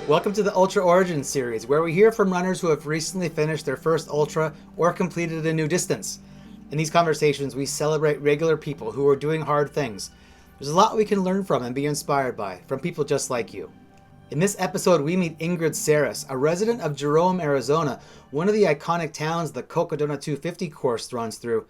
Welcome to the Ultra Origin series, where we hear from runners who have recently finished their first ultra or completed a new distance. In these conversations, we celebrate regular people who are doing hard things. There's a lot we can learn from and be inspired by, from people just like you. In this episode, we meet Ingrid Sarris, a resident of Jerome, Arizona, one of the iconic towns the Cocodona 250 course runs through.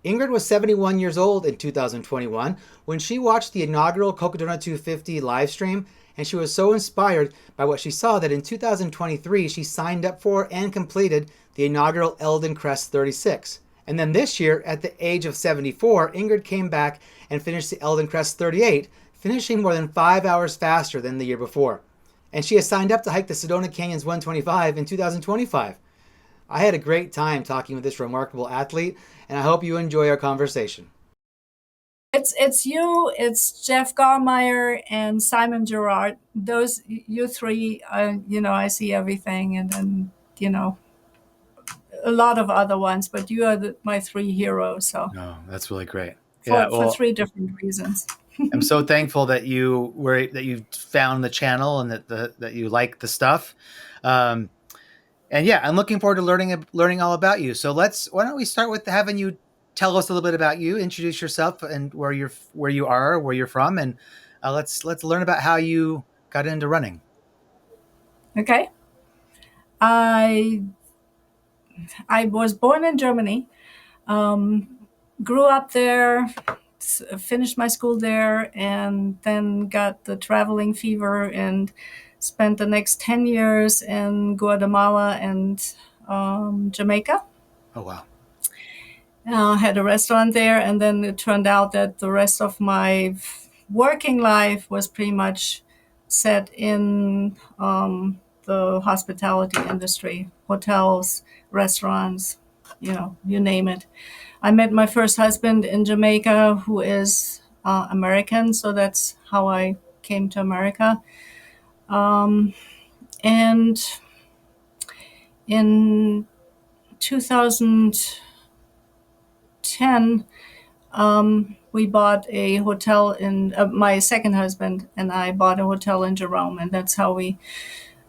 Ingrid was 71 years old in 2021 when she watched the inaugural Cocodona 250 live stream, and she was so inspired by what she saw that in 2023 she signed up for and completed the inaugural Eldon Crest 36. And then this year, at the age of 74, Ingrid came back and finished the Eldon Crest 38, finishing more than 5 hours faster than the year before. And she has signed up to hike the Sedona Canyons 125 in 2025. I had a great time talking with this remarkable athlete, and I hope you enjoy our conversation. It's you, it's Jeff Garmeyer and Simon Gerard. Those you three, I see everything, and then a lot of other ones, but you are my three heroes. So Oh, that's really great. for three different reasons. I'm so thankful that you found the channel and that you like the stuff. And yeah, I'm looking forward to learning all about you. So why don't we start with having you tell us a little bit about you, introduce yourself and where you're from, and let's learn about how you got into running. Okay. I was born in Germany, grew up there, finished my school there, and then got the traveling fever and spent the next 10 years in Guatemala and Jamaica. Oh, wow. Had a restaurant there, and then it turned out that the rest of my working life was pretty much set in the hospitality industry, hotels, restaurants, you name it. I met my first husband in Jamaica, who is American, so that's how I came to America. And in 2010, we bought a hotel in my second husband and I bought a hotel in Jerome, and that's how we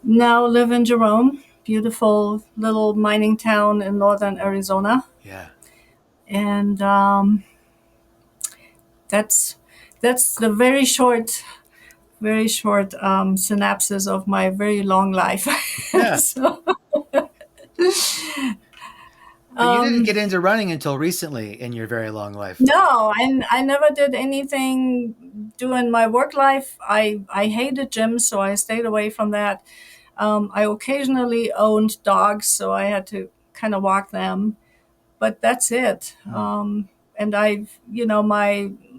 now live in Jerome. Beautiful little mining town in northern Arizona. Yeah. And that's the very short synopsis of my very long life. Yeah. So, But you didn't get into running until recently in your very long life. No, I never did anything during my work life. I hated gyms, so I stayed away from that. I occasionally owned dogs, so I had to kind of walk them, but that's it. And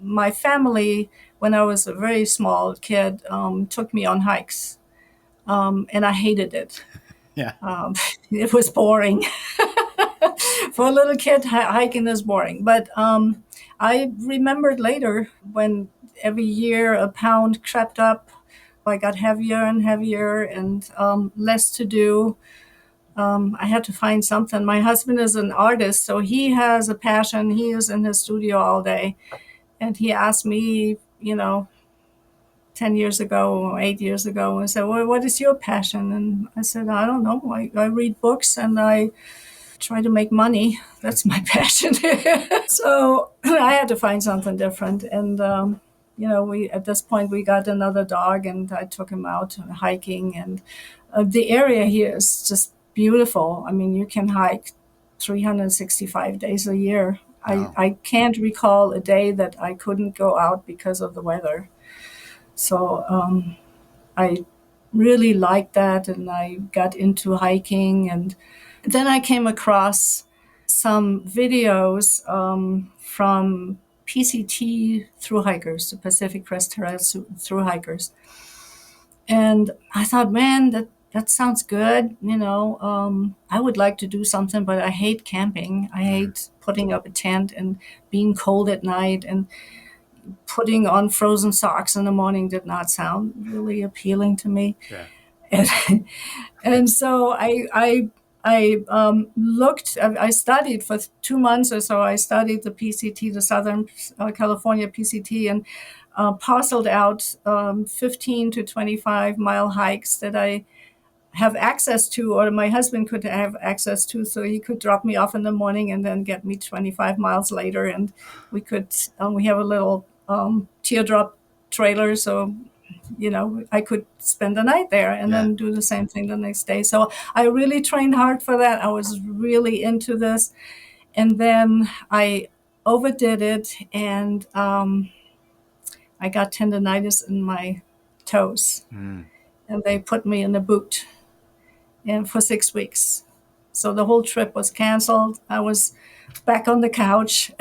my family, when I was a very small kid, took me on hikes, and I hated it. Yeah. It was boring. For a little kid, hiking is boring. But I remembered later when every year a pound crept up, I got heavier and heavier and less to do. I had to find something. My husband is an artist, so he has a passion. He is in his studio all day. And he asked me, 10 years ago or 8 years ago, and said, well, what is your passion? And I said, I don't know. I read books and I try to make money. That's my passion. So I had to find something different. And, at this point we got another dog and I took him out hiking, and the area here is just beautiful. I mean, you can hike 365 days a year. Wow. I can't recall a day that I couldn't go out because of the weather. So I really liked that, and I got into hiking. And then I came across some videos from PCT thru hikers, the Pacific Crest Trail thru hikers. And I thought, man, that sounds good. I would like to do something, but I hate camping. I hate putting up a tent and being cold at night, and putting on frozen socks in the morning did not sound really appealing to me. Yeah. And so I I studied for 2 months or so. I studied the PCT, the Southern California PCT, and parceled out 15 to 25 mile hikes that I have access to, or my husband could have access to, so he could drop me off in the morning and then get me 25 miles later. And we have a little teardrop trailer, so I could spend the night there and Yeah. then do the same thing the next day. So I really trained hard for that. I was really into this. And then I overdid it, and I got tendonitis in my toes. Mm. And they put me in a boot and for 6 weeks. So the whole trip was canceled. I was back on the couch.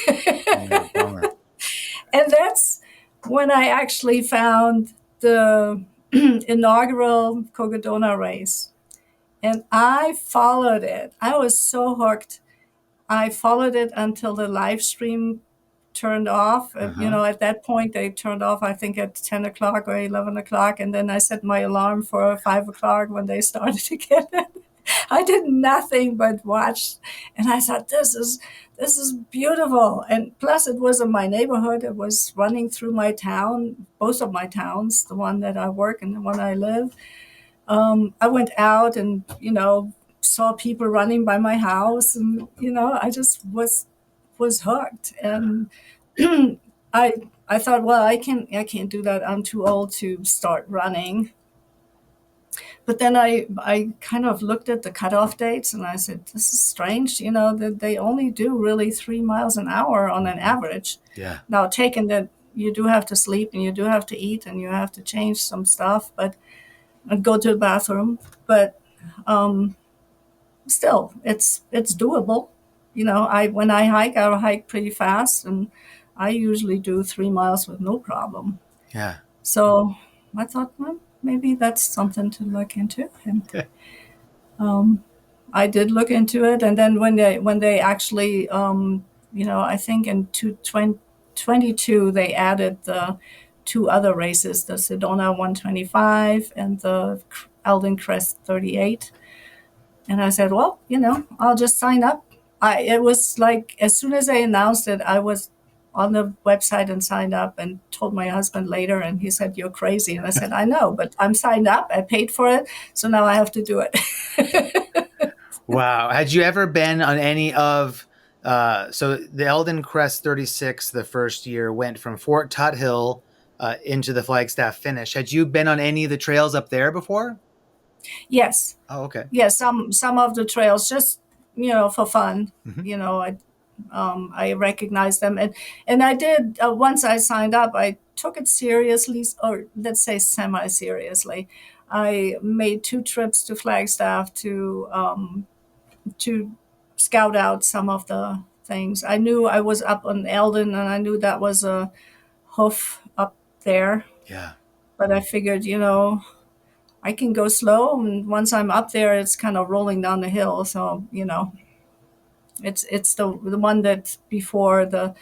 Yeah, bummer. And that's when I actually found the inaugural Cocodona race. And I followed it. I was so hooked. I followed it until the live stream turned off. Uh-huh. At that point, they turned off, I think, at 10 o'clock or 11 o'clock. And then I set my alarm for 5 o'clock when they started again. I did nothing but watch. And I thought, this is beautiful. And plus, it was in my neighborhood. It was running through my town, both of my towns, the one that I work and the one I live. I went out and, saw people running by my house. And, I just was hooked. And I thought, well, I can't do that. I'm too old to start running. But then I kind of looked at the cutoff dates and I said, this is strange, that they only do really 3 miles an hour on an average. Yeah. Now, taking that, you do have to sleep and you do have to eat and you have to change some stuff, and go to the bathroom. But still, it's doable. When I hike pretty fast, and I usually do 3 miles with no problem. Yeah. So I thought, well, maybe that's something to look into. And I did look into it. And then when they actually, I think in 2022, they added the 2 other races, the Sedona 125 and the Eldon Crest 38. And I said, well, I'll just sign up. It was like, as soon as they announced it, I was on the website and signed up and told my husband later, and he said, you're crazy. And I said, I know, but I'm signed up. I paid for it. So now I have to do it. Wow. Had you ever been on any of, so the Eldon Crest 36, the first year, went from Fort Tutt Hill into the Flagstaff finish. Had you been on any of the trails up there before? Yes. Oh, okay. Yes. Some of the trails, just, for fun. Mm-hmm. I recognized them. And I did, once I signed up, I took it seriously, or let's say semi-seriously. I made 2 trips to Flagstaff to scout out some of the things. I knew I was up on Eldon, and I knew that was a hoof up there. Yeah. But I figured, I can go slow, and once I'm up there, it's kind of rolling down the hill. So, it's the one that before the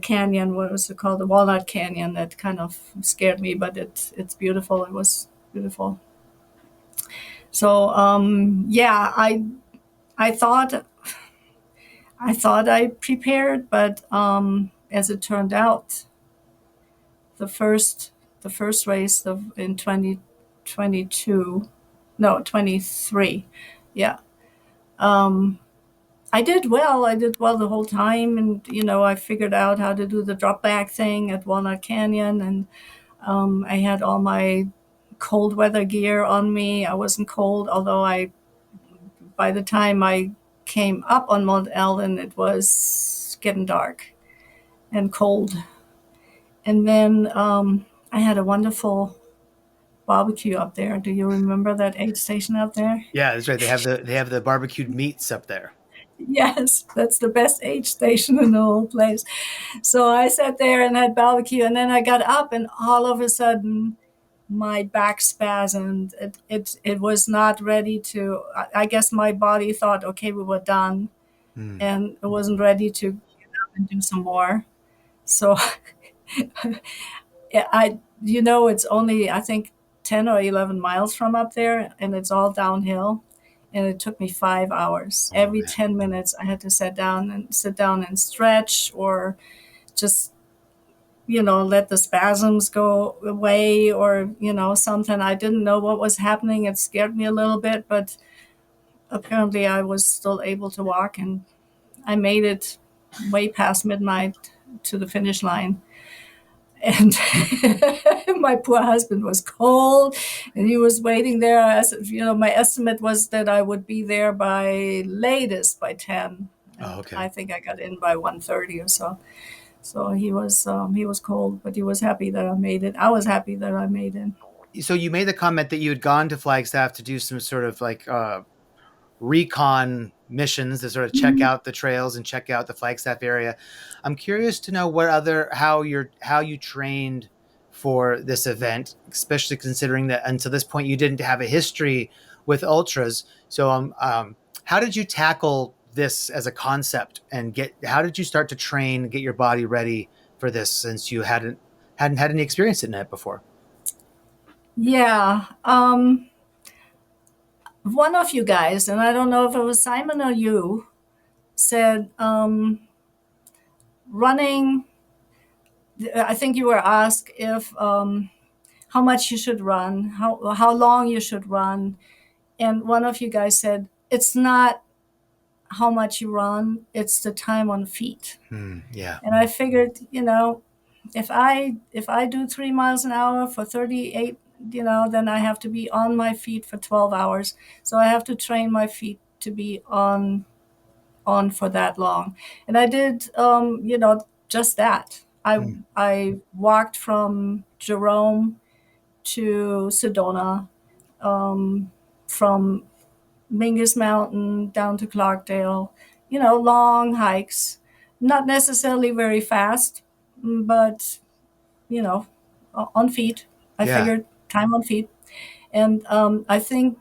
canyon, what was it called, the Walnut Canyon, that kind of scared me. But it's beautiful. It was beautiful. So yeah, I thought I prepared, but as it turned out, the first race in 2022, no, 23, yeah. I did well. I did well the whole time, and I figured out how to do the drop back thing at Walnut Canyon, and I had all my cold weather gear on me. I wasn't cold, although by the time I came up on Mount Eldon, it was getting dark and cold. And then I had a wonderful barbecue up there. Do you remember that aid station up there? Yeah, that's right. They have the barbecued meats up there. Yes, that's the best aid station in the whole place. So I sat there and had barbecue, and then I got up, and all of a sudden, my back spasmed. It was not ready to. I guess my body thought, okay, we were done, and it wasn't ready to get up and do some more. So it's only, I think, 10 or 11 miles from up there, and it's all downhill. and it took me 5 hours. Oh, Every man. 10 minutes, I had to sit down and stretch, or just, let the spasms go away, or, something. I didn't know what was happening. It scared me a little bit, but apparently I was still able to walk, and I made it way past midnight to the finish line. And my poor husband was cold, and he was waiting there. My estimate was that I would be there by latest by 10. Oh, And okay. I think I got in by 1:30 or so. So he was cold, but he was happy that I made it. I was happy that I made it. So you made the comment that you had gone to Flagstaff to do some sort of like recon missions to sort of check Mhm. out the trails and check out the Flagstaff area. I'm curious to know how you trained for this event, especially considering that until this point you didn't have a history with ultras. So how did you tackle this as a concept, and how did you start to train, get your body ready for this, since you hadn't had any experience in it before? Yeah. One of you guys, and I don't know if it was Simon or you, said running. I think you were asked if how much you should run, how long you should run, and one of you guys said it's not how much you run, it's the time on feet. Yeah. And I figured, if I do 3 miles an hour for 38, then I have to be on my feet for 12 hours. So I have to train my feet to be on for that long. And I did, just that. I Mm. I walked from Jerome to Sedona, from Mingus Mountain down to Clarkdale. Long hikes, not necessarily very fast, but on feet. I Yeah. figured time on feet, and I think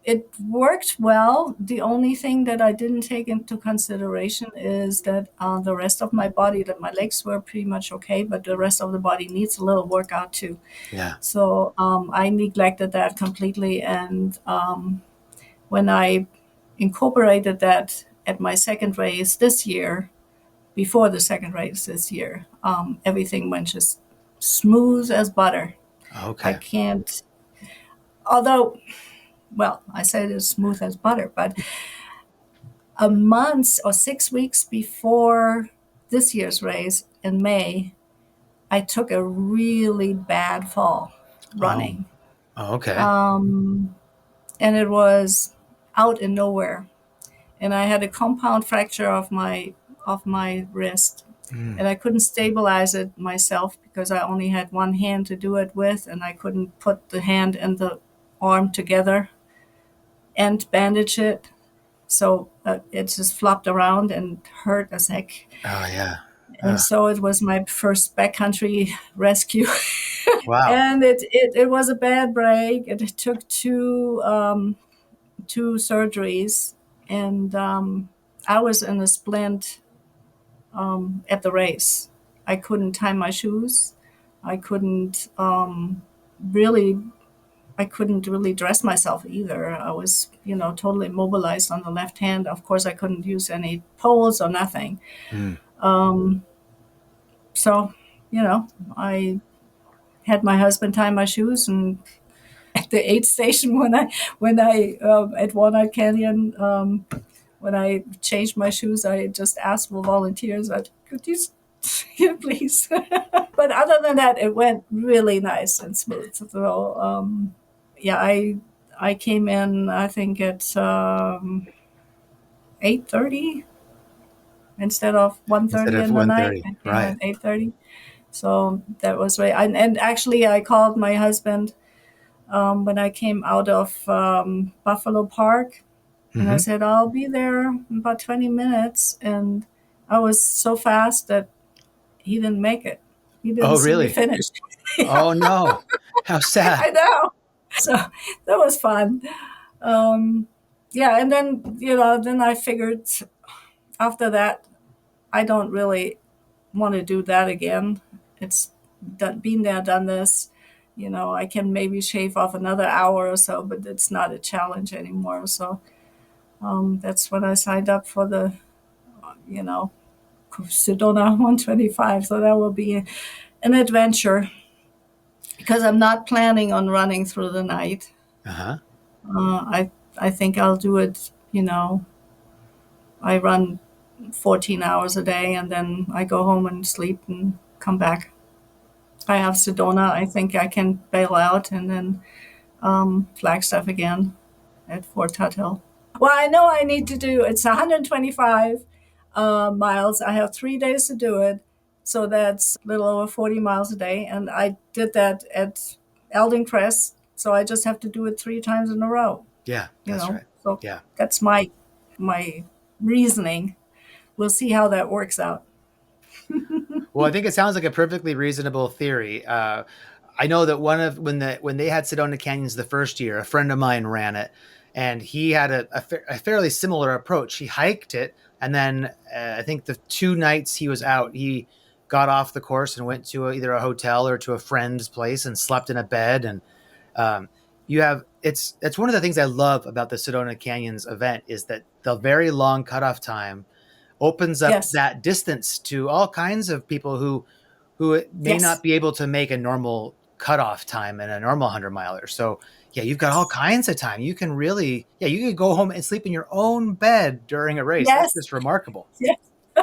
it worked well. The only thing that I didn't take into consideration is that the rest of my body, that my legs were pretty much okay, but the rest of the body needs a little workout too. Yeah. So I neglected that completely. And when I incorporated that at my second race this year, before the second race this year, everything went just smooth as butter. I Okay. can't, although, well, I said it's smooth as butter, but a month or 6 weeks before this year's race in May, I took a really bad fall Oh. running. Oh, okay. Um, and it was out in nowhere. And I had a compound fracture of my wrist, Mm. and I couldn't stabilize it myself because I only had one hand to do it with, and I couldn't put the hand and the arm together and bandage it. So it just flopped around and hurt as heck. Oh, yeah. And so it was my first backcountry rescue. Wow. And it was a bad break. It took two surgeries, and I was in a splint at the race. I couldn't tie my shoes. I couldn't really. I couldn't really dress myself either. I was, totally immobilized on the left hand. Of course, I couldn't use any poles or nothing. Mm. So, I had my husband tie my shoes, and at the aid station when I at Walnut Canyon, when I changed my shoes, I just asked for volunteers. Could you, please? But other than that, it went really nice and smooth. So yeah, I came in, I think at 8:30 instead of one Instead thirty of in the night. 1:30. I came Right. at 8:30. So that was right. And actually, I called my husband when I came out of Buffalo Park, and I Hmm. said, I'll be there in about 20 minutes. And I was so fast that he didn't make it. He didn't Oh, see me really? finish. Yeah, Oh, no. How sad. I know. So that was fun. Um, yeah, and then I figured after that, I don't really want to do that again. It's been there, done this. I can maybe shave off another hour or so, but it's not a challenge anymore. So that's when I signed up for the, you know, Sedona 125. So that will be an adventure because I'm not planning on running through the night. Uh-huh. I think I'll do it, I run 14 hours a day and then I go home and sleep and come back. I have Sedona. I think I can bail out and then Flagstaff again at Fort Tuthill. Well, I know I need to do it's 125 miles. I have 3 days to do it. So that's a little over 40 miles a day. And I did that at Eldon Crest. So I just have to do it 3 times in a row. Yeah, that's right. So Yeah. that's my reasoning. We'll see how that works out. Well, I think it sounds like a perfectly reasonable theory. I know that when they had Sedona Canyons the first year, a friend of mine ran it, and he had a fairly similar approach. He hiked it, and then I think the 2 nights he was out, he got off the course and went to either a hotel or to a friend's place and slept in a bed. And it's one of the things I love about the Sedona Canyons event is that the very long cutoff time opens up Yes. that distance to all kinds of people who may Yes. not be able to make a normal cutoff time in a normal 100-miler. So yeah, you've got all kinds of time. You can you can go home and sleep in your own bed during a race. Yes. That's just remarkable. Yes.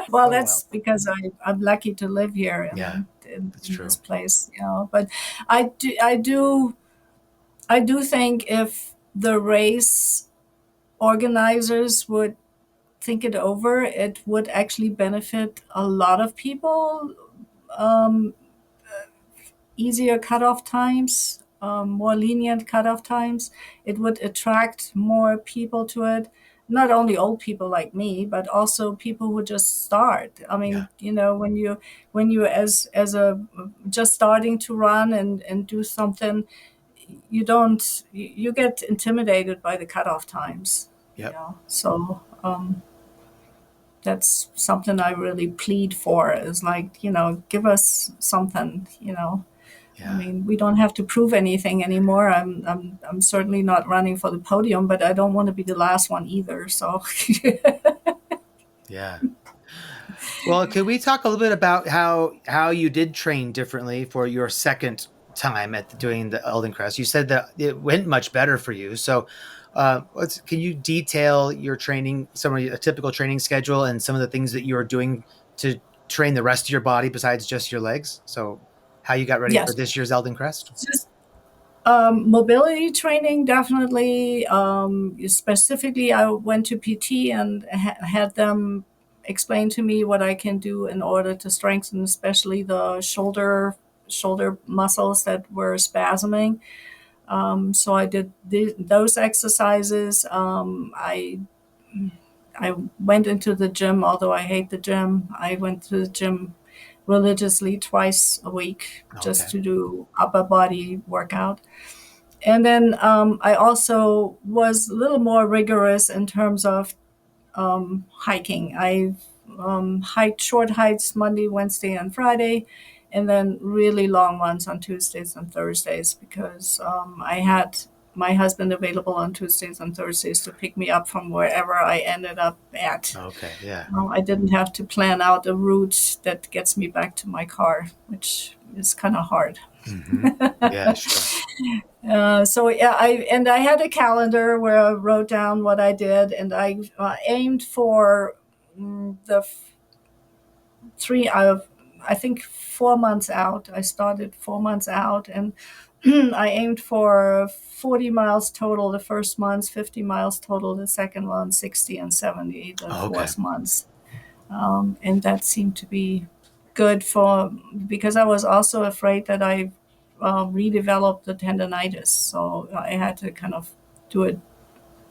Well, So that's because I'm lucky to live here in true. this place, But I do think if the race organizers would think it over, it would actually benefit a lot of people. Um, Easier cutoff times, more lenient cutoff times. It would attract more people to it. Not only old people like me, but also people who just start. I mean, when you as a just starting to run and do something, you get intimidated by the cutoff times. Yep. So that's something I really plead for is like, give us something, Yeah. I mean, we don't have to prove anything anymore. I'm certainly not running for the podium, but I don't want to be the last one either. So, Yeah. Well, could we talk a little bit about how you did train differently for your second time at doing the Eldon Crest? You said that it went much better for you. So, can you detail your training, a typical training schedule, and some of the things that you are doing to train the rest of your body besides just your legs? So, how you got ready yes, for this year's Eldon Crest? just mobility training, definitely. Specifically, I went to PT and had them explain to me what I can do in order to strengthen, especially the shoulder muscles that were spasming. So I did those exercises. I went into the gym, although I hate the gym. I went to the gym religiously twice a week just to do upper body workout. And then I also was a little more rigorous in terms of hiking. I hiked short hikes Monday, Wednesday, and Friday, and then really long ones on Tuesdays and Thursdays because I had my husband available on Tuesdays and Thursdays to pick me up from wherever I ended up at. Okay, yeah. I didn't have to plan out a route that gets me back to my car, which is kind of hard. Mm-hmm. Yeah, sure. So yeah, I had a calendar where I wrote down what I did, and I aimed for the 4 months out. I started 4 months out, and I aimed for 40 miles total the first month, 50 miles total the second one, 60 and 70 the fourth months. And that seemed to be good because I was also afraid that I redeveloped the tendonitis. So I had to kind of do it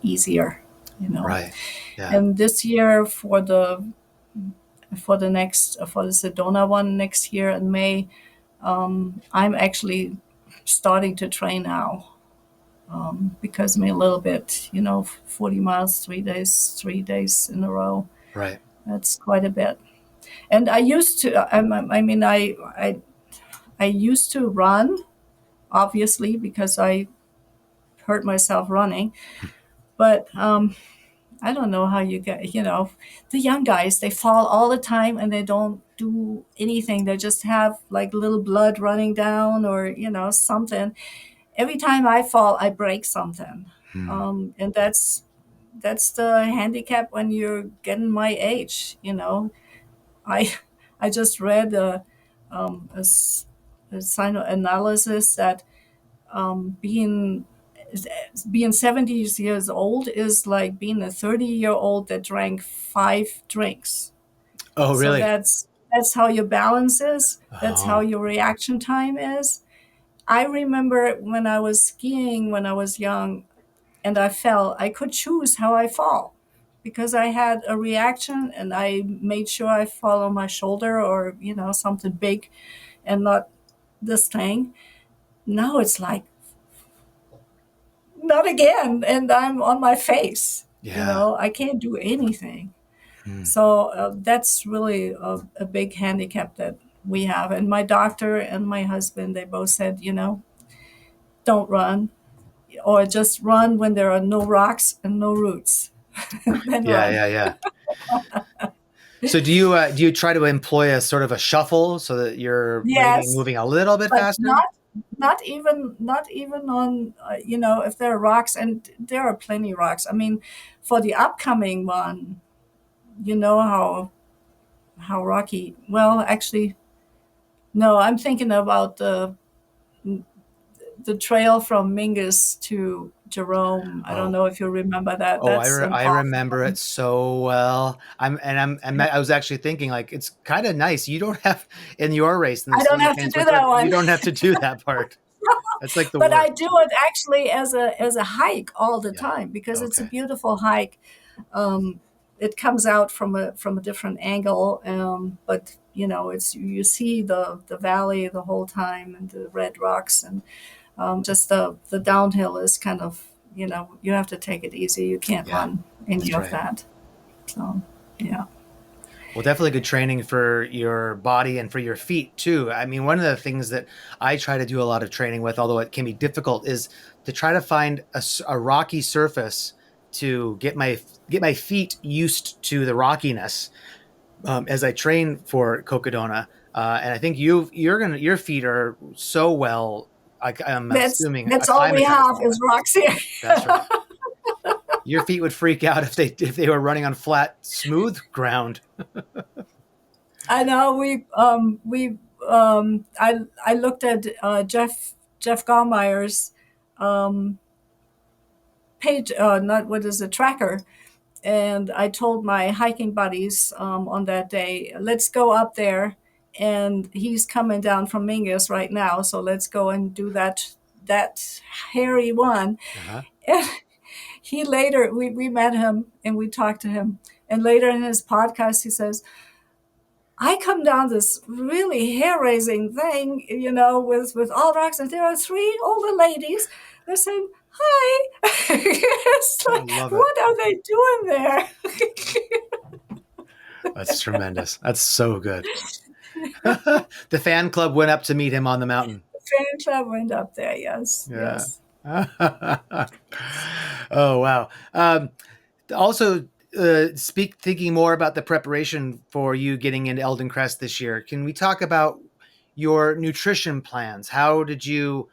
easier, Right. Yeah. And this year for the Sedona one next year in May, I'm actually starting to train now because I'm a little bit, 40 miles, 3 days in a row. Right. That's quite a bit. And I used to, I used to run obviously, because I hurt myself running. But I don't know how you get, the young guys, they fall all the time and they don't do anything. They just have like little blood running down or, something. Every time I fall, I break something. And that's the handicap when you're getting my age. I I just read a psychoanalysis that being 70 years old is like being a 30-year-old that drank 5 drinks. Oh, So really? that's how your balance is. That's how Oh, your reaction time is. I remember when I was skiing when I was young and I fell, I could choose how I fall because I had a reaction and I made sure I fall on my shoulder or, something big and not this thing. Now it's like, not again. And I'm on my face. yeah. I can't do anything. Hmm. So that's really a big handicap that we have. And my doctor and my husband, they both said, don't run or just run when there are no rocks and no roots. Then Yeah, run. yeah, yeah. So do you try to employ a sort of a shuffle so that you're maybe Yes, moving a little bit but faster? not even on if there are rocks, and there are plenty rocks. I mean, for the upcoming one, you know how rocky. Well, actually, no. I'm thinking about the trail from Mingus to Jerome. I don't Oh, know if you remember that. oh, That's an I awful remember it one. so well. I was actually thinking like it's kind of nice. You don't have in your race in the I don't Swiss have to Chain do Switzerland, that you one. don't have to do that part. That's like the But I worst. do it actually as a hike all the Yeah. time because it's a Okay. beautiful hike. Um, it comes out from a different angle, but it's you see the valley the whole time and the red rocks and just the downhill is kind of you have to take it easy. You can't Yeah, run any that's of right. that. So yeah. Well, definitely good training for your body and for your feet too. I mean, one of the things that I try to do a lot of training with, although it can be difficult, is to try to find a rocky surface to get my feet used to the rockiness as I train for Cocodona. And I think your feet are so well. I'm That's assuming that's all we acclimatized have to is that. rocks here. That's right. Your feet would freak out if they were running on flat, smooth ground. I know I looked at Jeff Gallmeyer's um, page, not what is a tracker, and I told my hiking buddies on that day, let's go up there, and he's coming down from Mingus right now, so let's go and do that hairy one. Uh-huh. And he later we met him and we talked to him, and later in his podcast he says, I come down this really hair-raising thing, with all rocks, and there are 3 older ladies. They're saying, "Hi." It's I like, love it. what are they doing there? That's tremendous. That's so good. The fan club went up to meet him on the mountain. Fan club went up there. Yes, Yeah. yes. Oh wow. Also, thinking more about the preparation for you getting into Eldon Crest this year. Can we talk about your nutrition plans? How did you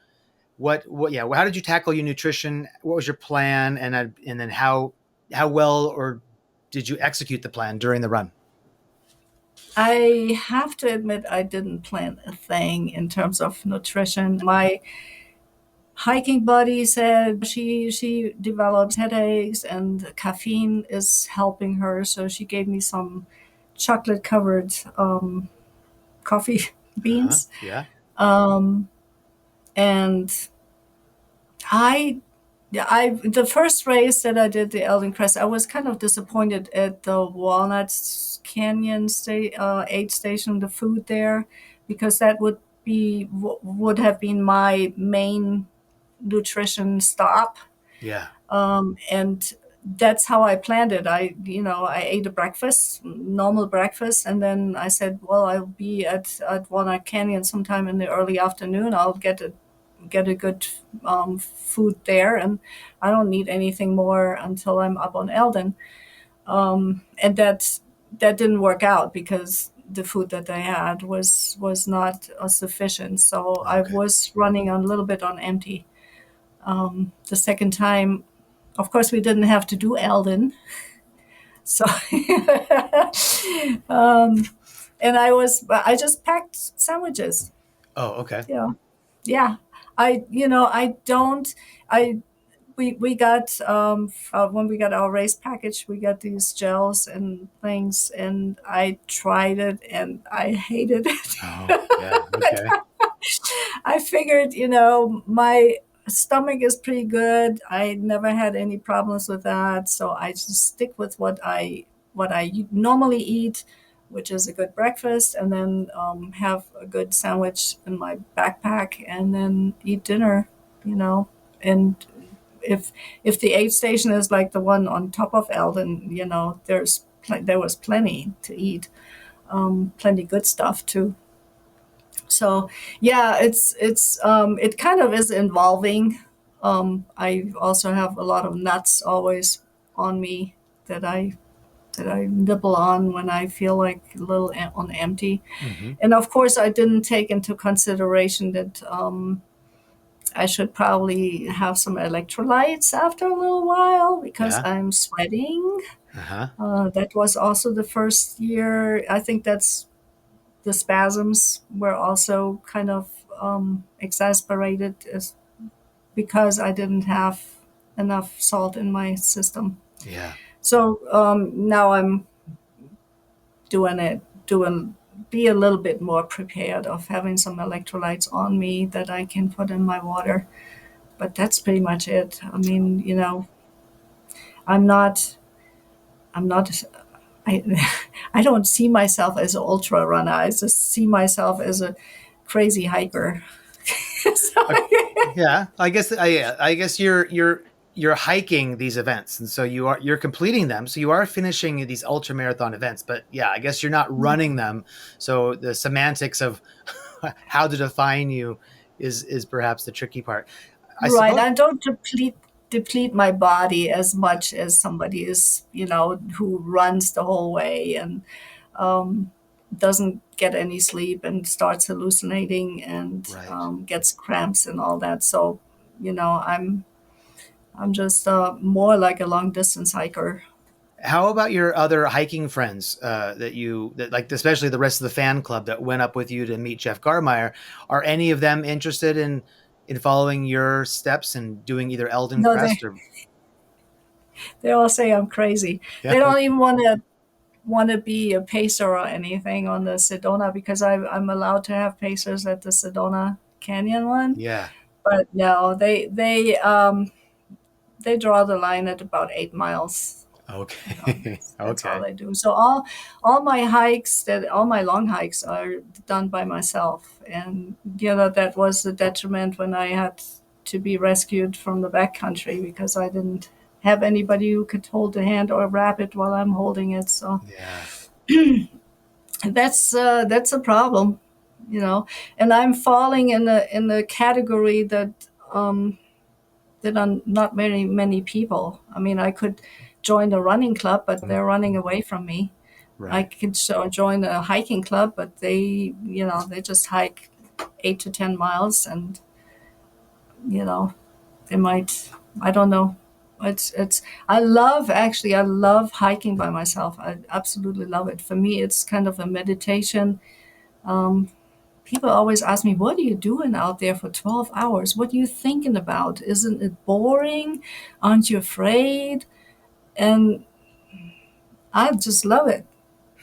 what yeah? How did you tackle your nutrition? What was your plan? And then how well or did you execute the plan during the run? I have to admit, I didn't plan a thing in terms of nutrition. My hiking buddy said she develops headaches and caffeine is helping her, so she gave me some chocolate covered coffee Uh-huh. beans. Yeah. um, and I yeah, the first race that I did, the Eldon Crest, I was kind of disappointed at the Walnut Canyon aid station, the food there, because that would have been my main nutrition stop. Yeah. And that's how I planned it. I ate a breakfast, normal breakfast, and then I said, well, I'll be at Walnut Canyon sometime in the early afternoon. I'll get get a good food there, and I don't need anything more until I'm up on Eldon. And that didn't work out because the food that I had was not sufficient. So I Okay. was running a little bit on empty. The second time, of course, we didn't have to do Eldon, so um, and I just packed sandwiches. Oh, okay. Yeah, yeah. I don't. I we got when we got our race package, we got these gels and things, and I tried it and I hated Oh, yeah. it. Okay. I figured, my stomach is pretty good. I never had any problems with that, so I just stick with what I normally eat, which is a good breakfast, and then have a good sandwich in my backpack, and then eat dinner. You know, and if the aid station is like the one on top of Eldon, there was plenty to eat, plenty good stuff too. So yeah, it kind of is involving. I also have a lot of nuts always on me that I nibble on when I feel like a little on empty. Hmm. And of course, I didn't take into consideration that I should probably have some electrolytes after a little while because Yeah. I'm sweating. Uh-huh. That was also the first year. I think that's the spasms were also kind of exasperated because I didn't have enough salt in my system. Yeah. So now I'm doing be a little bit more prepared of having some electrolytes on me that I can put in my water. But that's pretty much it. I mean, I'm not I'm not I I don't see myself as an ultra runner. I just see myself as a crazy hiker. So, Okay. Yeah. I guess you're hiking these events, and so you're completing them. So you are finishing these ultra marathon events, but yeah, I guess you're not running them. So the semantics of how to define you is perhaps the tricky part. I right. suppose. I don't deplete my body as much as somebody is, who runs the whole way and um, doesn't get any sleep and starts hallucinating and Right. gets cramps and all that. So, I'm just more like a long distance hiker. How about your other hiking friends that like, especially the rest of the fan club that went up with you to meet Jeff Garmeyer? Are any of them interested in following your steps and doing either Eldon No, Crest or? they all say I'm crazy. Yeah. They don't even want to be a pacer or anything on the Sedona because I'm allowed to have pacers at the Sedona Canyon one. Yeah. But no, they draw the line at about 8 miles. Okay. That's all Okay. they do. So all my long hikes are done by myself, and that was the detriment when I had to be rescued from the backcountry because I didn't have anybody who could hold the hand or wrap it while I'm holding it. So Yeah. that's a problem, and I'm falling in the category that are not very many people. I mean, I could join a running club, but they're running away from me. I Right. could join a hiking club, but they just hike 8 to 10 miles, and you know, they might. I don't know. It's. I love hiking by myself. I absolutely love it. For me, it's kind of a meditation. Um, People always ask me, "What are you doing out there for 12 hours? What are you thinking about? Isn't it boring? Aren't you afraid?" And I just love it.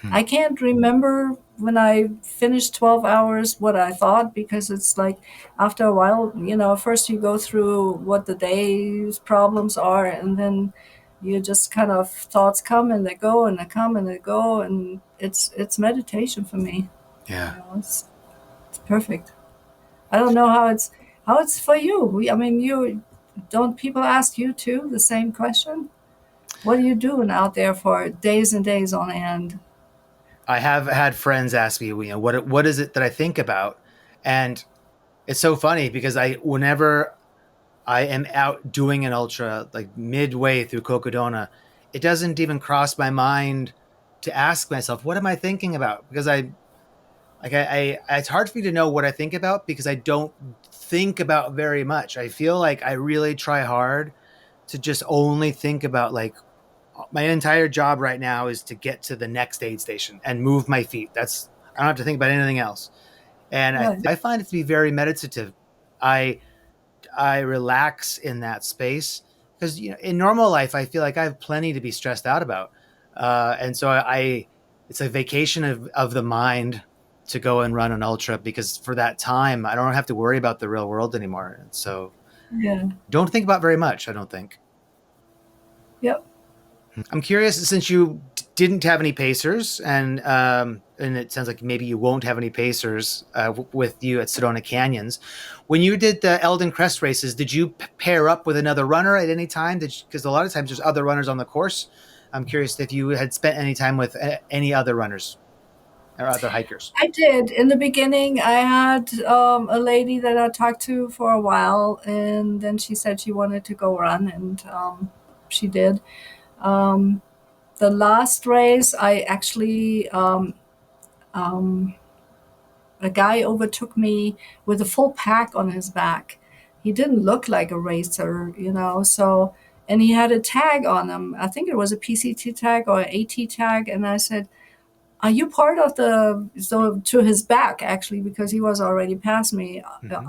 Hmm. I can't remember when I finished 12 hours what I thought because it's like after a while, first you go through what the day's problems are, and then you just kind of thoughts come and they go and they come and they go, and it's meditation for me. Yeah. It's perfect. I don't know how it's for you. I mean, you don't people ask you too the same question? What are you doing out there for days and days on end? I have had friends ask me, what is it that I think about, and It's so funny because whenever I am out doing an ultra, like midway through Cocodona, it doesn't even cross my mind to ask myself, what am I thinking about? Because it's hard for me to know what I think about because I don't think about very much. I feel like I really try hard to just only think about like my entire job right now is to get to the next aid station and move my feet. I don't have to think about anything else. And Right. I find it to be very meditative. I I relax in that space because in normal life I feel like I have plenty to be stressed out about, and so I it's a vacation of the mind to go and run an ultra because for that time I don't have to worry about the real world anymore. And so Yeah. don't think about very much. I don't think. Yep. I'm curious since you didn't have any pacers, and it sounds like maybe you won't have any pacers with you at Sedona Canyons. When you did the Eldon Crest races, did you pair up with another runner at any time? Because a lot of times there's other runners on the course. I'm curious if you had spent any time with any other runners or other hikers. I did. In the beginning, I had a lady that I talked to for a while, and then she said she wanted to go run, and she did. Um, the last race, I actually, um, a guy overtook me with a full pack on his back. He didn't look like a racer, so, and he had a tag on him. I think it was a PCT tag or an AT tag. And I said, are you part of the, so to his back actually, because he was already past me, Mm-hmm.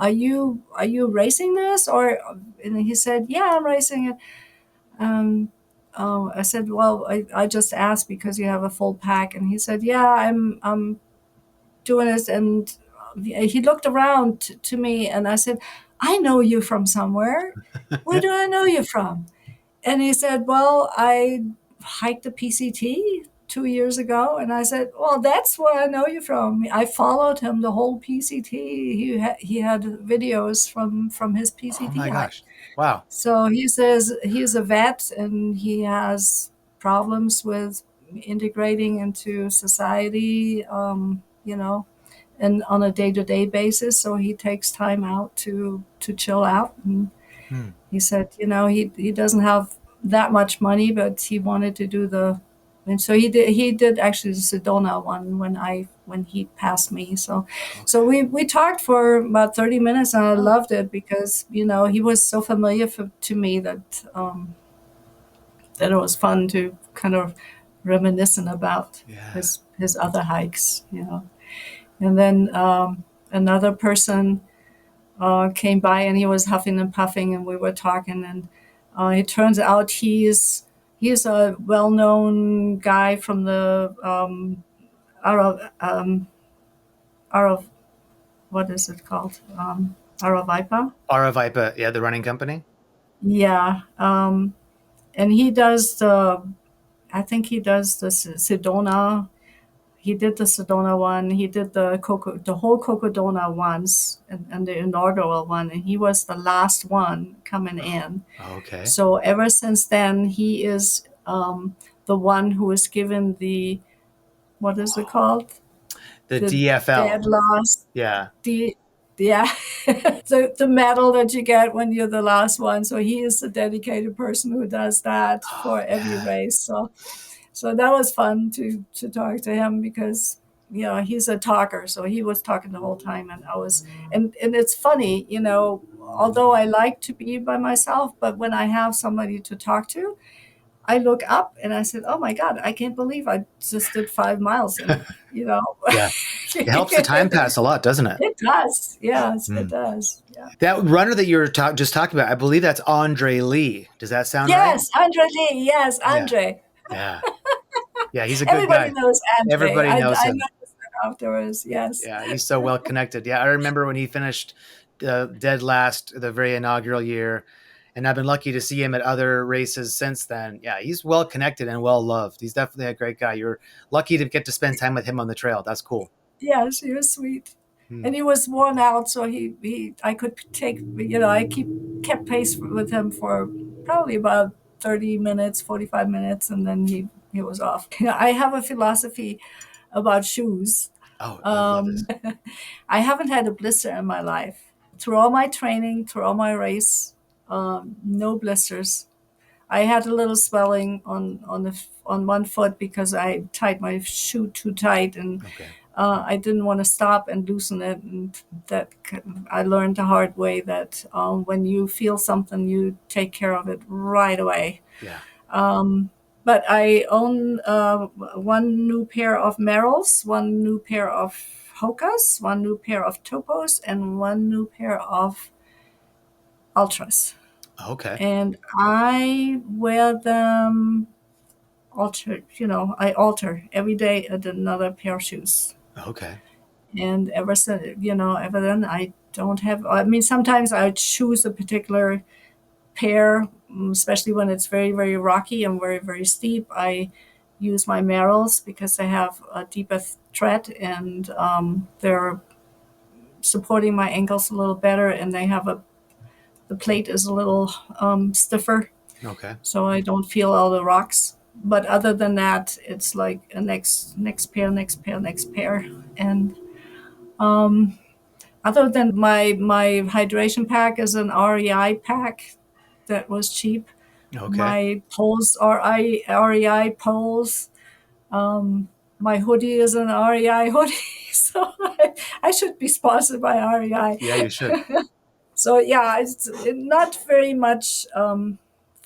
are you racing this? Or, and he said, yeah, I'm racing it. Um, I said, well, I just asked because you have a full pack. And he said, yeah, I'm doing this. And he looked around to me, and I said, I know you from somewhere. Where do I know you from? And he said, well, I hiked the PCT 2 years ago. And I said, well, that's where I know you from. I followed him the whole PCT. He had videos from his Oh PCT my hike. gosh! Wow. So he says he's a vet and he has problems with integrating into society, and on a day-to-day basis. So he takes time out to chill out. And Hmm. he said, he doesn't have that much money, but he wanted to do and so he did actually the Sedona one when he passed me. So Okay. we talked for about 30 minutes, and I Oh. loved it because he was so familiar to me that it was fun to kind of reminiscent about Yeah. his other hikes. And then another person came by, and he was huffing and puffing, and we were talking. And it turns out he's a well-known guy from the Arav, what is it called? Aravipa. Aravipa, yeah, the running company. Yeah. And he does I think he does the Sedona. He did the Sedona one. He did the whole Cocodona once, and the inaugural one, and he was the last one coming in. Okay. So ever since then, he is the one who is given the, what is it called? The The DFL. dead last, Yeah. the yeah, the medal that you get when you're the last one. So he is the dedicated person who does that Oh for every man. race. So that was fun to talk to him because he's a talker. So he was talking the whole time, and I was, and it's funny, although I like to be by myself, but when I have somebody to talk to, I look up and I said, "Oh my God, I can't believe I just did 5 miles," and Yeah. It helps the time pass a lot, doesn't it? it does. Yes, it Hmm. does. Yeah. That runner that you were just talking about, I believe that's Andre Lee. Does that sound right? Yes, Andre Lee. Yes, Yeah. Andre. Yeah. Yeah. He's a good Everybody guy. knows Andre. Everybody I knows him. noticed that afterwards. Yes. Yeah. He's so well connected. Yeah. I remember when he finished dead last the very inaugural year. And I've been lucky to see him at other races since then. Yeah, he's well connected and well loved. He's definitely a great guy. You're lucky to get to spend time with him on the trail. That's cool. Yes, he was sweet. Hmm. And he was worn out, so I could take, I kept pace with him for probably about 30 minutes, 45 minutes, and then he was off. I have a philosophy about shoes. Oh, I love Um, this. I haven't had a blister in my life. through all my training, through all my race, no blisters. I had a little swelling on one foot because I tied my shoe too tight, and Okay. I didn't want to stop and loosen it. And I learned the hard way that when you feel something, you take care of it right away. Yeah. But I own one new pair of Merrills, one new pair of Hokas, one new pair of Topos, and one new pair of Ultras. Okay. And I wear them I alter every day at another pair of shoes. Okay. And ever since, ever then, I don't have, I mean, sometimes I choose a particular pair, especially when it's very, very rocky and very, very steep. I use my Merrills because they have a deeper tread, and they're supporting my ankles a little better, and the plate is a little stiffer, Okay. so I don't feel all the rocks. But other than that, it's like a next pair, next pair, next pair. And other than my hydration pack is an REI pack that was cheap. Okay. My poles are REI poles. My hoodie is an REI hoodie, so I should be sponsored by REI. Yeah, you should. So yeah, not very much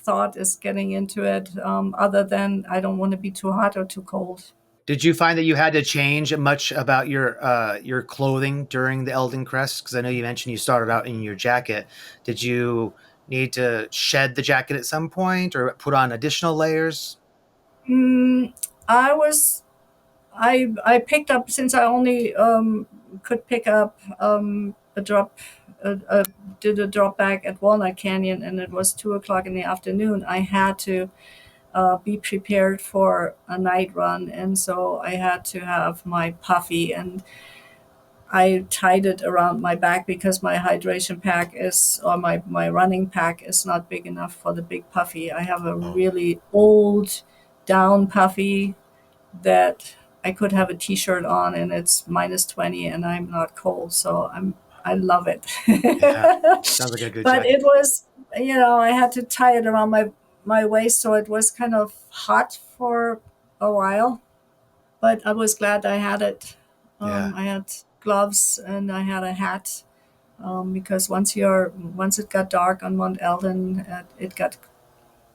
thought is getting into it, other than I don't want to be too hot or too cold. Did you find that you had to change much about your clothing during the Eldon Crest? Because I know you mentioned you started out in your jacket. Did you need to shed the jacket at some point, or put on additional layers? Mm, I was I picked up, since I only could pick up a drop. Did a drop back at Walnut Canyon, and it was 2 o'clock in the afternoon. I had to be prepared for a night run, and so I had to have my puffy, and I tied it around my back because my hydration pack or my running pack is not big enough for the big puffy. I have a Oh, really old down puffy that I could have a t-shirt on, and it's -20 and I'm not cold, so I love it. yeah. Sounds like a good But jacket. it was, I had to tie it around my waist, so it was kind of hot for a while, but I was glad I had it. Yeah. I had gloves and I had a hat, because once it got dark on Mount Eldon, it got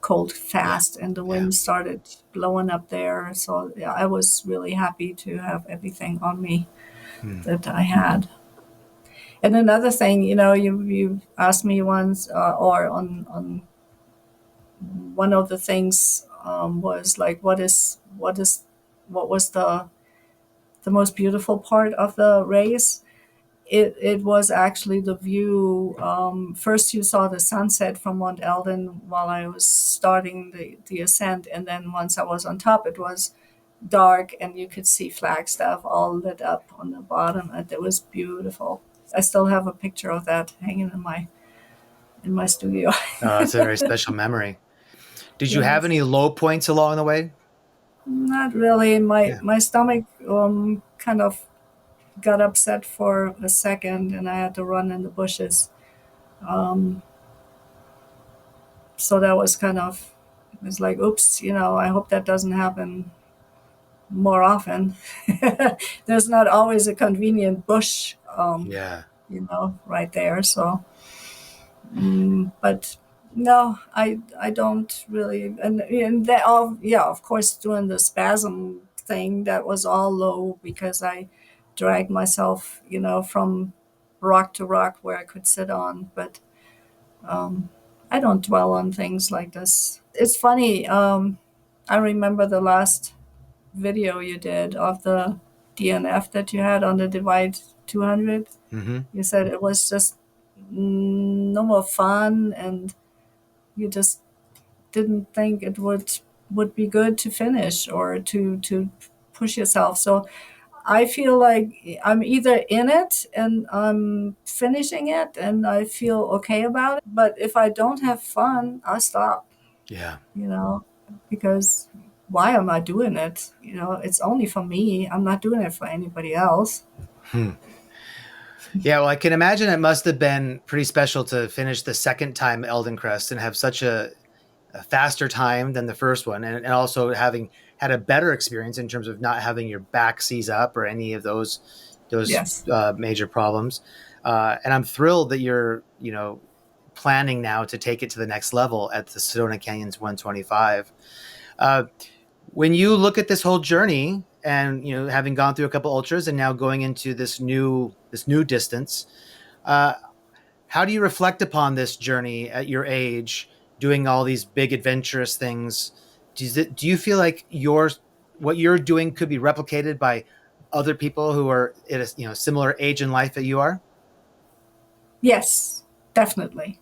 cold Yeah. fast and the Yeah. wind started blowing up there. So yeah, I was really happy to have everything on me Hmm. that I had. And another thing, you asked me once, or on one of the things, was like, what was the most beautiful part of the race? It was actually the view. First, you saw the sunset from Mount Eldon while I was starting the ascent, and then once I was on top, it was dark, and you could see Flagstaff all lit up on the bottom, and it was beautiful. I still have a picture of that hanging in my studio. It's a very special memory. Did you have Yes, any low points along the way? not really. My Yeah. my stomach kind of got upset for a second, and I had to run in the bushes. Um, so that was kind of, it was like, oops, I hope that doesn't happen more often. There's not always a convenient bush, Yeah. right there. So, but no, I don't really, and that all, yeah, of course, doing the spasm thing, that was all low because I dragged myself, from rock to rock where I could sit on, but I don't dwell on things like this. It's funny. I remember the last video you did of the DNF that you had on the Divide 200. Mm-hmm. You said it was just no more fun, and you just didn't think it would be good to finish or to push yourself. So I feel like I'm either in it and I'm finishing it and I feel okay about it. But if I don't have fun, I stop, Yeah. you know, because why am I doing it? It's only for me. I'm not doing it for anybody else. Hmm. Yeah, well, I can imagine it must have been pretty special to finish the second time Elden Crest and have such a faster time than the first one, and also having had a better experience in terms of not having your back seize up or any of those Yes. major problems. And I'm thrilled that you're planning now to take it to the next level at the Sedona Canyons 125. Uh, when you look at this whole journey, and having gone through a couple ultras and now going into this new distance, uh, how do you reflect upon this journey at your age, doing all these big adventurous things? Do you feel like what you're doing could be replicated by other people who are at a similar age in life that you are? Yes, definitely.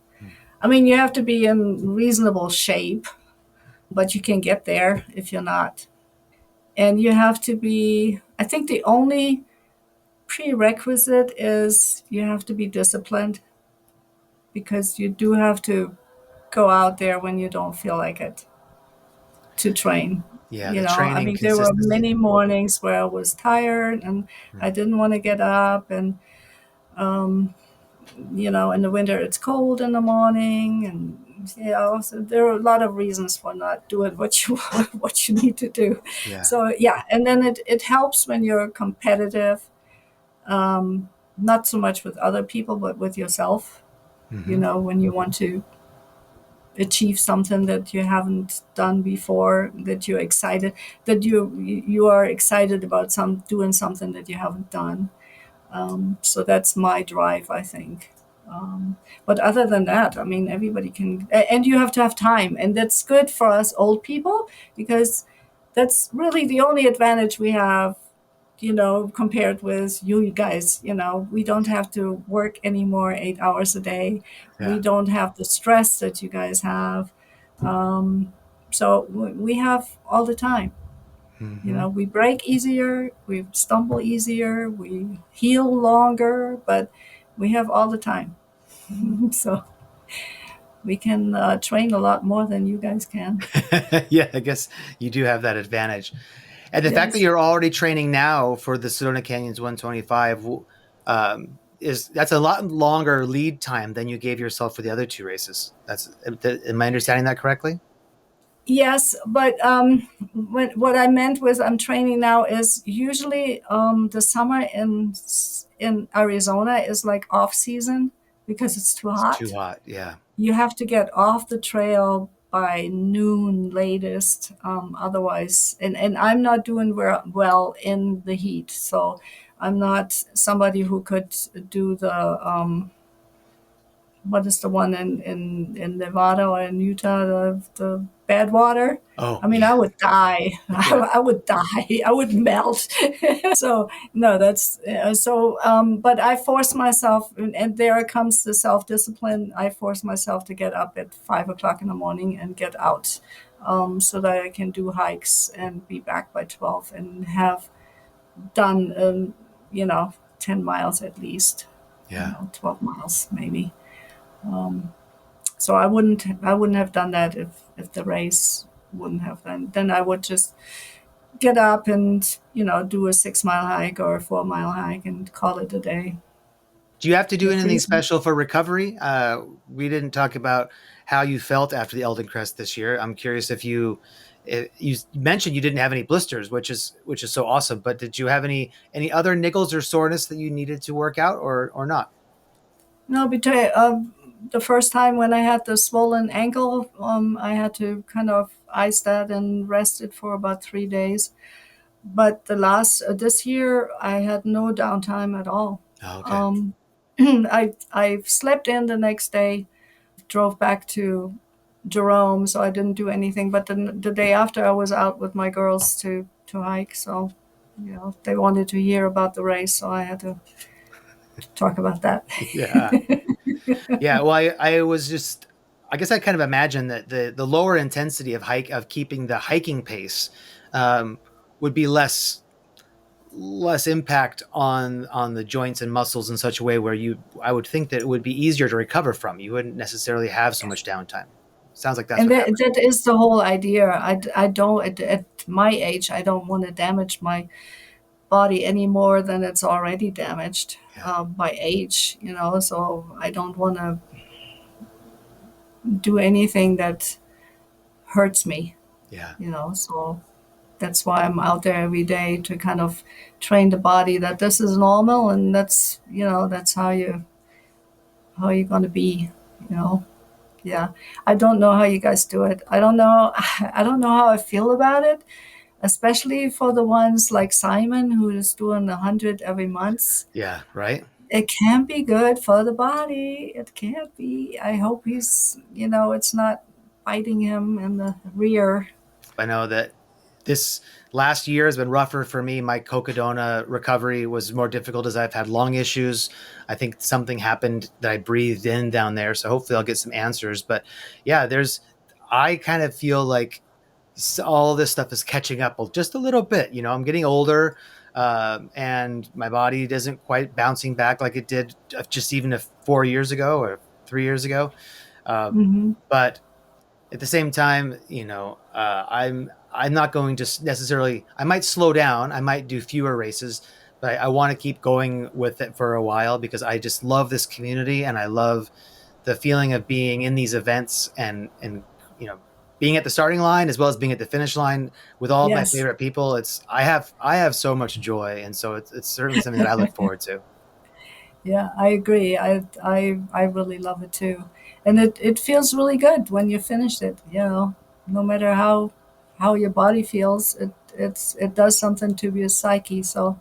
I mean, you have to be in reasonable shape, but you can get there if you're not. And you have to be, I think the only prerequisite is you have to be disciplined, because you do have to go out there when you don't feel like it to train. Yeah, You the know, I training mean, there were consistency. many mornings where I was tired and Hmm. I didn't want to get up. And, um, in the winter it's cold in the morning. And, so there are a lot of reasons for not doing what you what you need to do. Yeah. So, yeah. And then it helps when you're competitive, not so much with other people, but with yourself, Hmm. when you want to achieve something that you haven't done before, that you're excited, that you are excited about doing something that you haven't done. So that's my drive, I think. But other than that, I mean, everybody can, and you have to have time, and that's good for us old people, because that's really the only advantage we have, compared with you guys. We don't have to work anymore 8 hours a day. We Yeah. don't have the stress that you guys have. Um, so we have all the time. Hmm. We break easier, we stumble easier, we heal longer, but we have all the time. So we can train a lot more than you guys can. Yeah, I guess you do have that advantage. And the fact that Yes. you're already training now for the Sedona Canyons 125, is that's a lot longer lead time than you gave yourself for the other two races. Am I understanding that correctly? Yes, but what I meant was I'm training now is usually the summer in Arizona is like off season because it's too It's too hot. hot. Yeah. You have to get off the trail by noon latest. Otherwise, and I'm not doing well in the heat, so I'm not somebody who could do the what is the one in Nevada or in Utah, the bad water. Oh, I mean, yeah. I would die. Yeah. I would die. I would melt. So no, that's so. But I force myself, and there comes the self discipline. I force myself to get up at 5 o'clock in the morning and get out, so that I can do hikes and be back by 12 and have done, 10 miles at least. Yeah. 12 miles maybe. Um, so I wouldn't have done that if the race wouldn't have done. Then I would just get up and do a 6 mile hike or a 4 mile hike and call it a day. Do you have to do With anything reason. special for recovery? We didn't talk about how you felt after the Elden Crest this year. I'm curious you mentioned you didn't have any blisters, which is so awesome. But did you have any other niggles or soreness that you needed to work out, or not? No, because the first time when I had the swollen ankle, I had to kind of ice that and rest it for about 3 days. But this year, I had no downtime at all. Oh, okay. Um, I slept in the next day, drove back to Jerome, so I didn't do anything. But the day after, I was out with my girls to hike. So, they wanted to hear about the race, so I had to talk about that. Yeah. Yeah. Well, I was just, I guess I kind of imagine that the lower intensity of keeping the hiking pace, um, would be less impact on the joints and muscles in such a way where I would think that it would be easier to recover from. You wouldn't necessarily have so much downtime. Sounds like that's And what that is the whole idea. I don't, at my age, I don't want to damage my body any more than it's already damaged Yeah. by age, so I don't want to do anything that hurts me, Yeah. so that's why I'm out there every day to kind of train the body that this is normal, and that's how you're going to be, you know. Yeah. I don't know how you guys do it. I don't know. I don't know how I feel about it, especially for the ones like Simon who is doing 100 every month. Yeah. Right. It can be good for the body. It can't be. I hope it's not biting him in the rear. I know that this last year has been rougher for me. My cocodona recovery was more difficult as I've had lung issues. I think something happened that I breathed in down there. So hopefully I'll get some answers. But yeah, I kind of feel like all this stuff is catching up just a little bit. I'm getting older, and my body isn't quite bouncing back like it did just even 4 years ago or 3 years ago. Hmm. But at the same time, I'm not going to necessarily. I might slow down. I might do fewer races, but I want to keep going with it for a while because I just love this community and I love the feeling of being in these events and being at the starting line as well as being at the finish line with all of my Yes. favorite people. I have so much joy, and so it's certainly something that I look forward to. Yeah, I agree. I really love it too, and it feels really good when you finish it. No matter how your body feels, it does something to your psyche. So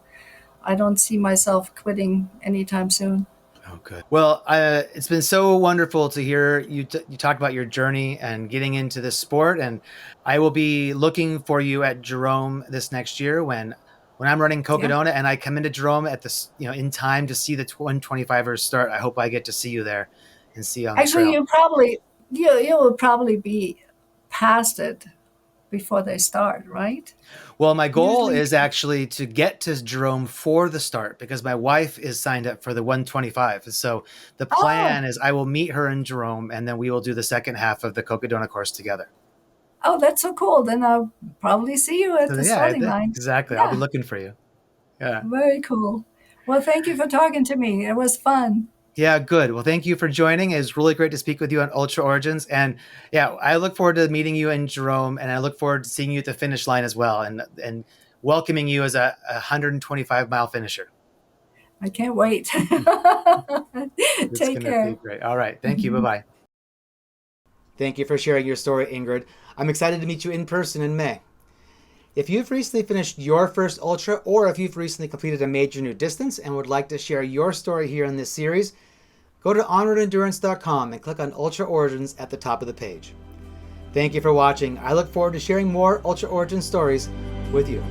I don't see myself quitting anytime soon. Oh, good. Well, it's been so wonderful to hear you talk about your journey and getting into this sport. And I will be looking for you at Jerome this next year when I'm running Yeah. Cocodona and I come into Jerome at this, in time to see the 125ers start. I hope I get to see you there and see you on the Actually, trail. you will probably be past it before they start, right? Well, my goal Usually. is actually to get to Jerome for the start because my wife is signed up for the 125. So the Oh, plan is I will meet her in Jerome and then we will do the second half of the Cocodona course together. oh, that's so cool. Then I'll probably see you at So the yeah, starting line. exactly. I'll be Yeah, looking for you. Yeah. very cool. Well, thank you for talking to me. It was fun. Yeah, good. Well, thank you for joining. It was really great to speak with you on Ultra Origins. And yeah, I look forward to meeting you in Jerome and I look forward to seeing you at the finish line as well and welcoming you as a 125-mile finisher. I can't wait. It's Take going to be care. great. All right. Thank you. Bye-bye. Thank you for sharing your story, Ingrid. I'm excited to meet you in person in May. If you've recently finished your first ultra, or if you've recently completed a major new distance and would like to share your story here in this series, go to onwardendurance.com and click on Ultra Origins at the top of the page. Thank you for watching. I look forward to sharing more Ultra Origins stories with you.